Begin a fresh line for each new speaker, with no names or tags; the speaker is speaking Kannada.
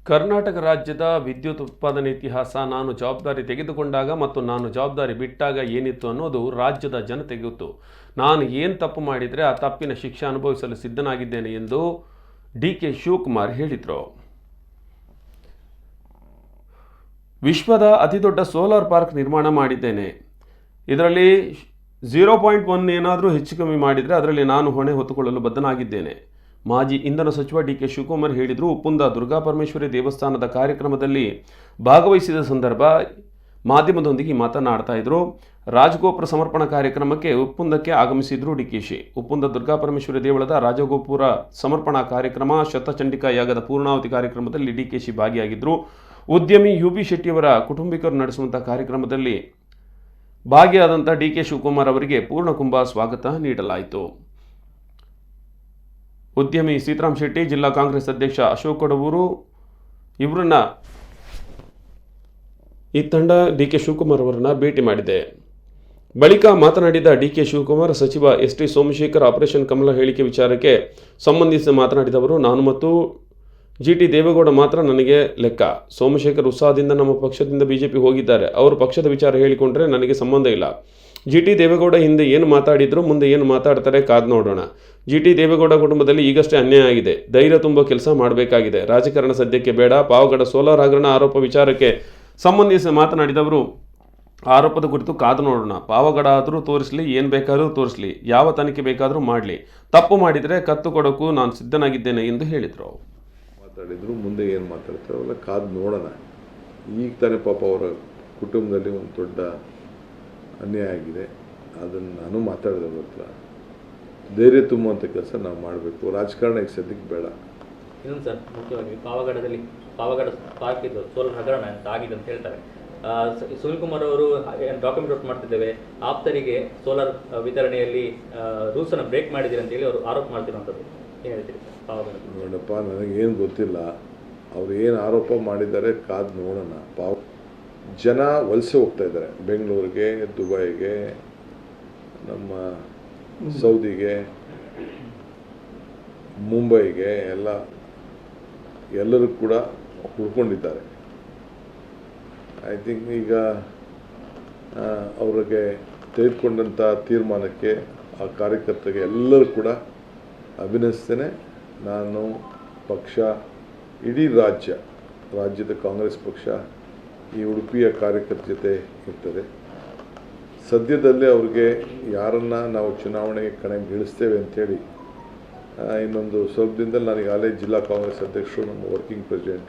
ಕರ್ನಾಟಕ ರಾಜ್ಯದ ವಿದ್ಯುತ್ ಉತ್ಪಾದನೆ ಇತಿಹಾಸ ನಾನು ಜವಾಬ್ದಾರಿ ತೆಗೆದುಕೊಂಡಾಗ ಮತ್ತು ನಾನು ಜವಾಬ್ದಾರಿ ಬಿಟ್ಟಾಗ ಏನಿತ್ತು ಅನ್ನೋದು ರಾಜ್ಯದ ಜನತೆಗೆ ಗೊತ್ತು. ನಾನು ಏನು ತಪ್ಪು ಮಾಡಿದರೆ ಆ ತಪ್ಪಿನ ಶಿಕ್ಷೆ ಅನುಭವಿಸಲು ಸಿದ್ಧನಾಗಿದ್ದೇನೆ ಎಂದು ಡಿ.ಕೆ. ಶಿವಕುಮಾರ್ ಹೇಳಿದರು. ವಿಶ್ವದ ಅತಿದೊಡ್ಡ ಸೋಲಾರ್ ಪಾರ್ಕ್ ನಿರ್ಮಾಣ ಮಾಡಿದ್ದೇನೆ. ಇದರಲ್ಲಿ 0.1 ಏನಾದರೂ ಹೆಚ್ಚು ಕಮ್ಮಿ ಮಾಡಿದರೆ ಅದರಲ್ಲಿ ನಾನು ಹೊಣೆ ಹೊತ್ತುಕೊಳ್ಳಲು ಬದ್ಧನಾಗಿದ್ದೇನೆ. ಮಾಜಿ ಇಂಧನ ಸಚಿವ ಡಿ.ಕೆ. ಶಿವಕುಮಾರ್ ಹೇಳಿದರು. ಉಪ್ಪುಂದ ದುರ್ಗಾಪರಮೇಶ್ವರಿ ದೇವಸ್ಥಾನದ ಕಾರ್ಯಕ್ರಮದಲ್ಲಿ ಭಾಗವಹಿಸಿದ ಸಂದರ್ಭ ಮಾಧ್ಯಮದೊಂದಿಗೆ ಮಾತನಾಡ್ತಾ ಇದ್ರು. ರಾಜಗೋಪುರ ಸಮರ್ಪಣಾ ಕಾರ್ಯಕ್ರಮಕ್ಕೆ ಉಪ್ಪುಂದಕ್ಕೆ ಆಗಮಿಸಿದ್ರು ಡಿ.ಕೆ.ಶಿ. ಉಪ್ಪುಂದ ದುರ್ಗಾಪರಮೇಶ್ವರಿ ದೇವಳದ ರಾಜಗೋಪುರ ಸಮರ್ಪಣಾ ಕಾರ್ಯಕ್ರಮ, ಶತಚಂಡಿಕಾ ಯಾಗದ ಪೂರ್ಣಾವತಿ ಕಾರ್ಯಕ್ರಮದಲ್ಲಿ ಡಿ.ಕೆ.ಶಿ ಭಾಗಿಯಾಗಿದ್ದರು. ಉದ್ಯಮಿ ಯು.ಬಿ. ಶೆಟ್ಟಿಯವರ ಕುಟುಂಬಿಕರು ನಡೆಸುವಂಥ ಕಾರ್ಯಕ್ರಮದಲ್ಲಿ ಭಾಗಿಯಾದಂಥ ಡಿ.ಕೆ. ಶಿವಕುಮಾರ್ ಅವರಿಗೆ ಪೂರ್ಣಕುಂಭ ಸ್ವಾಗತ ನೀಡಲಾಯಿತು. ಉದ್ಯಮಿ ಸೀತಾರಾಮ್ ಶೆಟ್ಟಿ, ಜಿಲ್ಲಾ ಕಾಂಗ್ರೆಸ್ ಅಧ್ಯಕ್ಷ ಅಶೋಕ್ ಕಡೂರು ಇವರನ್ನ ಈ ತಂಡ ಡಿ.ಕೆ. ಶಿವಕುಮಾರ್ ಅವರನ್ನು ಭೇಟಿ ಮಾಡಿದೆ. ಬಳಿಕ ಮಾತನಾಡಿದ ಡಿ.ಕೆ. ಶಿವಕುಮಾರ್, ಸಚಿವ ಎಸ್.ಟಿ. ಸೋಮಶೇಖರ್ ಆಪರೇಷನ್ ಕಮಲ ಹೇಳಿಕೆ ವಿಚಾರಕ್ಕೆ ಸಂಬಂಧಿಸಿ ಮಾತನಾಡಿದವರು ನಾನು ಮತ್ತು ಜಿ.ಟಿ. ದೇವೇಗೌಡ ಮಾತ್ರ ನನಗೆ ಲೆಕ್ಕ. ಸೋಮಶೇಖರ್ ಉತ್ಸಾಹದಿಂದ ನಮ್ಮ ಪಕ್ಷದಿಂದ ಬಿಜೆಪಿ ಹೋಗಿದ್ದಾರೆ. ಅವರು ಪಕ್ಷದ ವಿಚಾರ ಹೇಳಿಕೊಂಡ್ರೆ ನನಗೆ ಸಂಬಂಧ ಇಲ್ಲ. ಜಿ.ಟಿ. ದೇವೇಗೌಡ ಹಿಂದೆ ಏನು ಮಾತಾಡಿದ್ರು, ಮುಂದೆ ಏನು ಮಾತಾಡ್ತಾರೆ ಕಾದು ನೋಡೋಣ. ಜಿ.ಟಿ. ದೇವೇಗೌಡ ಕುಟುಂಬದಲ್ಲಿ ಈಗಷ್ಟೇ ಅನ್ಯಾಯ ಆಗಿದೆ. ಧೈರ್ಯ ತುಂಬೋ ಕೆಲಸ ಮಾಡಬೇಕಾಗಿದೆ. ರಾಜಕಾರಣ ಸದ್ಯಕ್ಕೆ ಬೇಡ. ಪಾವಗಡ ಸೋಲಾರ್ ಹಗರಣ ಆರೋಪ ವಿಚಾರಕ್ಕೆ ಸಂಬಂಧಿಸಿ ಮಾತನಾಡಿದವರು, ಆರೋಪದ ಕುರಿತು ಕಾದು ನೋಡೋಣ. ಪಾವಗಡ ಆದರೂ ತೋರಿಸಲಿ, ಏನು ಬೇಕಾದರೂ ತೋರಿಸಲಿ, ಯಾವ ತನಿಖೆ ಬೇಕಾದರೂ ಮಾಡಲಿ. ತಪ್ಪು ಮಾಡಿದರೆ ಕತ್ತು ಕೊಡೋಕ್ಕೂ ನಾನು ಸಿದ್ಧನಾಗಿದ್ದೇನೆ ಎಂದು ಹೇಳಿದರು.
ಮಾತಾಡಿದ್ರು, ಮುಂದೆ ಏನು ಮಾತಾಡ್ತಾರೆ ಅವೆಲ್ಲ ಕಾದು ನೋಡೋಣ. ಈಗ ತಾನೇ ಪಾಪ ಅವರ ಕುಟುಂಬದಲ್ಲಿ ಒಂದು ದೊಡ್ಡ ಅನ್ಯಾಯ ಆಗಿದೆ. ಅದನ್ನು ನಾನು ಮಾತಾಡಿದೆ. ಹತ್ರ ಧೈರ್ಯ ತುಂಬುವಂಥ ಕೆಲಸ ನಾವು ಮಾಡಬೇಕು. ರಾಜಕಾರಣ ಈಗ ಸದ್ಯಕ್ಕೆ ಬೇಡ.
ಇನ್ನೊಂದು ಸರ್, ಮುಖ್ಯವಾಗಿ ಪಾವಗಡ ಪಾರ್ಕ್ ಇದು ಸೋಲಾರ್ ಹಗರಣ ಅಂತ ಆಗಿದೆ ಅಂತ ಹೇಳ್ತಾರೆ. ಸುನಿಲ್ ಕುಮಾರ್ ಅವರು ಡಾಕ್ಯುಮೆಂಟ್ ವರ್ಕ್ ಮಾಡ್ತಿದ್ದೇವೆ, ಆಪ್ತರಿಗೆ ಸೋಲಾರ್ ವಿತರಣೆಯಲ್ಲಿ ರೂಲ್ಸನ್ನು ಬ್ರೇಕ್ ಮಾಡಿದ್ದೀರಿ ಅಂತೇಳಿ ಅವರು ಆರೋಪ ಮಾಡ್ತಿರುವಂಥದ್ದು ಏನು ಹೇಳ್ತೀರಿ ಸರ್? ಪಾವಗಡ
ನೋಡಪ್ಪ, ನನಗೇನು ಗೊತ್ತಿಲ್ಲ. ಅವ್ರು ಏನು ಆರೋಪ ಮಾಡಿದ್ದಾರೆ ಕಾದು ನೋಡೋಣ. ಜನ ವಲಸೆ ಹೋಗ್ತಾ ಇದ್ದಾರೆ ಬೆಂಗಳೂರಿಗೆ, ದುಬೈಗೆ, ನಮ್ಮ ಸೌದಿಗೆ, ಮುಂಬೈಗೆ ಎಲ್ಲರೂ ಕೂಡ ಹುಡ್ಕೊಂಡಿದ್ದಾರೆ. ಐ ಥಿಂಕ್ ಈಗ ಅವ್ರಿಗೆ ತೆಗೆದುಕೊಂಡಂಥ ತೀರ್ಮಾನಕ್ಕೆ ಆ ಕಾರ್ಯಕರ್ತರಿಗೆ ಎಲ್ಲರೂ ಕೂಡ ಅಭಿನಂದಿಸ್ತೇನೆ. ನಾನು ಪಕ್ಷ, ಇಡೀ ರಾಜ್ಯದ ಕಾಂಗ್ರೆಸ್ ಪಕ್ಷ ಈ ಉಡುಪಿಯ ಕಾರ್ಯಕರ್ತರ ಜೊತೆ ಇರ್ತದೆ. ಸದ್ಯದಲ್ಲೇ ಅವ್ರಿಗೆ ಯಾರನ್ನು ನಾವು ಚುನಾವಣೆಗೆ ಕಣಕ್ಕಿಳಿಸ್ತೇವೆ ಅಂಥೇಳಿ ಇನ್ನೊಂದು ಸ್ವಲ್ಪ ದಿನದಲ್ಲಿ ನನಗಾಗಲೇ ಜಿಲ್ಲಾ ಕಾಂಗ್ರೆಸ್ ಅಧ್ಯಕ್ಷರು, ನಮ್ಮ ವರ್ಕಿಂಗ್ ಪ್ರೆಸಿಡೆಂಟು